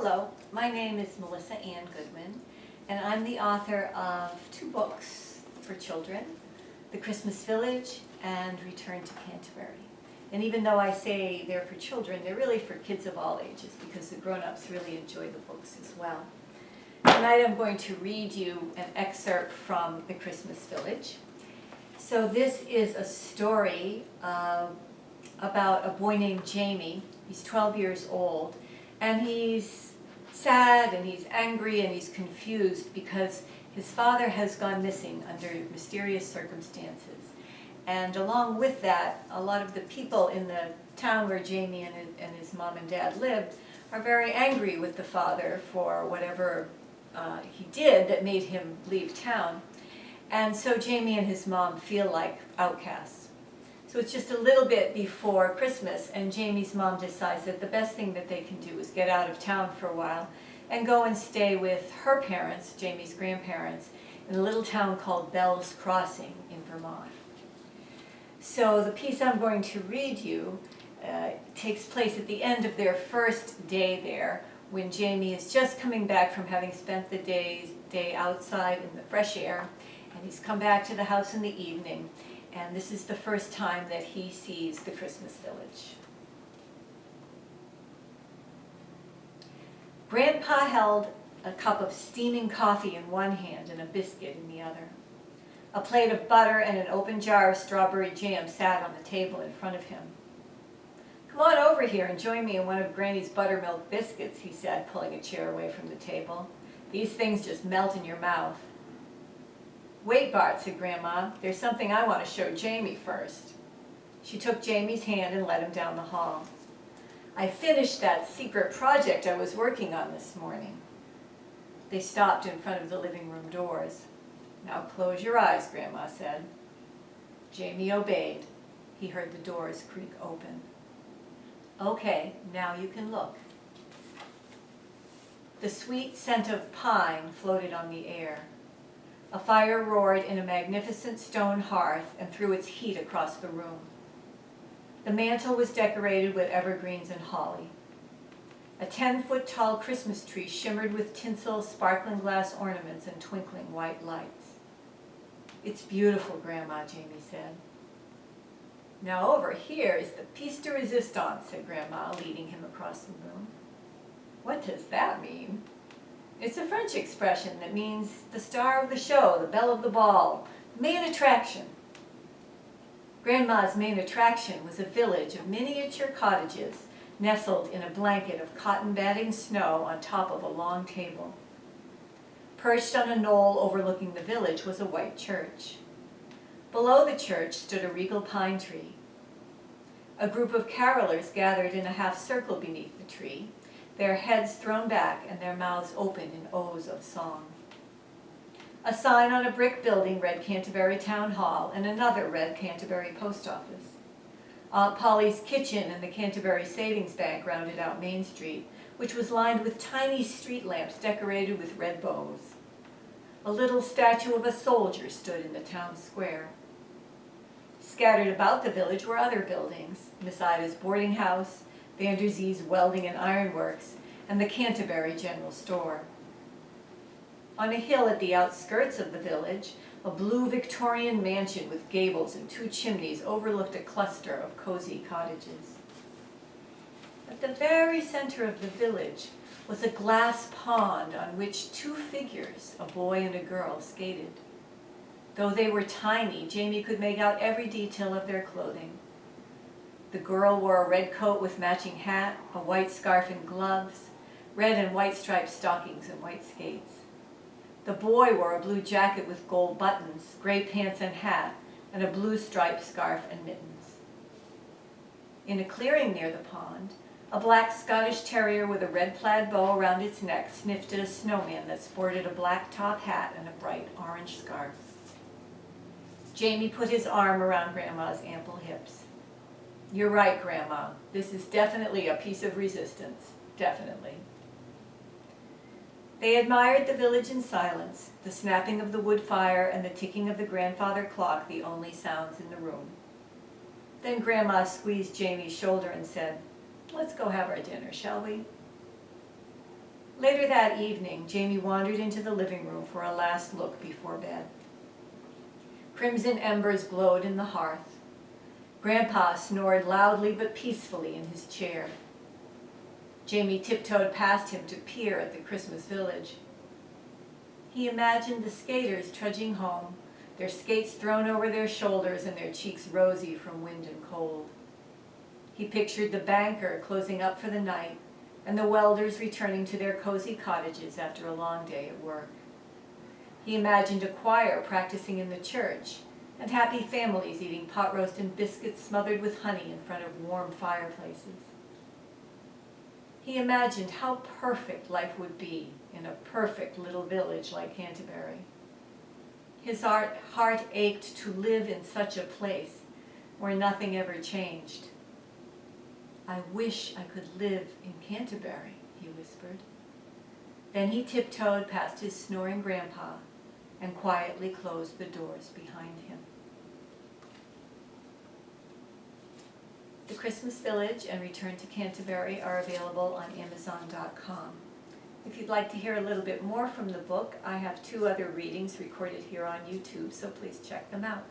Hello, my name is Melissa Ann Goodwin, and I'm the author of 2 books for children, The Christmas Village and Return to Canterbury. And even though I say they're for children, they're really for kids of all ages because the grown-ups really enjoy the books as well. Tonight I'm going to read you an excerpt from The Christmas Village. So this is a story about a boy named Jamie. He's 12 years old, and he's sad and he's angry and he's confused because his father has gone missing under mysterious circumstances. And along with that, a lot of the people in the town where Jamie and his mom and dad lived are very angry with the father for whatever he did that made him leave town. And so Jamie and his mom feel like outcasts. So it's just a little bit before Christmas, and Jamie's mom decides that the best thing that they can do is get out of town for a while and go and stay with her parents, Jamie's grandparents, in a little town called Bell's Crossing in Vermont. So the piece I'm going to read you takes place at the end of their first day there, when Jamie is just coming back from having spent the day outside in the fresh air, and he's come back to the house in the evening. And this is the first time that he sees the Christmas village. Grandpa held a cup of steaming coffee in one hand and a biscuit in the other. A plate of butter and an open jar of strawberry jam sat on the table in front of him. "Come on over here and join me in one of Granny's buttermilk biscuits," he said, pulling a chair away from the table. "These things just melt in your mouth." "Wait, Bart," said Grandma. "There's something I want to show Jamie first." She took Jamie's hand and led him down the hall. "I finished that secret project I was working on this morning." They stopped in front of the living room doors. "Now close your eyes," Grandma said. Jamie obeyed. He heard the doors creak open. "Okay, now you can look." The sweet scent of pine floated on the air. A fire roared in a magnificent stone hearth and threw its heat across the room. The mantel was decorated with evergreens and holly. A 10-foot-tall Christmas tree shimmered with tinsel, sparkling glass ornaments, and twinkling white lights. "It's beautiful, Grandma," Jamie said. "Now over here is the piece de resistance," said Grandma, leading him across the room. "What does that mean?" "It's a French expression that means the star of the show, the belle of the ball, main attraction." Grandma's main attraction was a village of miniature cottages nestled in a blanket of cotton batting snow on top of a long table. Perched on a knoll overlooking the village was a white church. Below the church stood a regal pine tree. A group of carolers gathered in a half circle beneath the tree, their heads thrown back and their mouths open in o's of song. A sign on a brick building read Canterbury Town Hall, and another read Canterbury Post Office. Aunt Polly's Kitchen and the Canterbury Savings Bank rounded out Main Street, which was lined with tiny street lamps decorated with red bows. A little statue of a soldier stood in the town square. Scattered about the village were other buildings: Miss Ida's boarding house, Vanderzee's Welding and Ironworks, and the Canterbury General Store. On a hill at the outskirts of the village, a blue Victorian mansion with gables and 2 chimneys overlooked a cluster of cozy cottages. At the very center of the village was a glass pond on which 2 figures, a boy and a girl, skated. Though they were tiny, Jamie could make out every detail of their clothing. The girl wore a red coat with matching hat, a white scarf and gloves, red and white striped stockings and white skates. The boy wore a blue jacket with gold buttons, gray pants and hat, and a blue striped scarf and mittens. In a clearing near the pond, a black Scottish terrier with a red plaid bow around its neck sniffed at a snowman that sported a black top hat and a bright orange scarf. Jamie put his arm around Grandma's ample hips. "You're right, Grandma. This is definitely a piece of resistance. Definitely." They admired the village in silence, the snapping of the wood fire and the ticking of the grandfather clock the only sounds in the room. Then Grandma squeezed Jamie's shoulder and said, "Let's go have our dinner, shall we?" Later that evening, Jamie wandered into the living room for a last look before bed. Crimson embers glowed in the hearth. Grandpa snored loudly but peacefully in his chair. Jamie tiptoed past him to peer at the Christmas village. He imagined the skaters trudging home, their skates thrown over their shoulders and their cheeks rosy from wind and cold. He pictured the banker closing up for the night and the welders returning to their cozy cottages after a long day at work. He imagined a choir practicing in the church and happy families eating pot roast and biscuits smothered with honey in front of warm fireplaces. He imagined how perfect life would be in a perfect little village like Canterbury. His heart ached to live in such a place where nothing ever changed. "I wish I could live in Canterbury," he whispered. Then he tiptoed past his snoring grandpa and quietly closed the doors behind him. The Christmas Village and Return to Canterbury are available on Amazon.com. If you'd like to hear a little bit more from the book, I have 2 other readings recorded here on YouTube, so please check them out.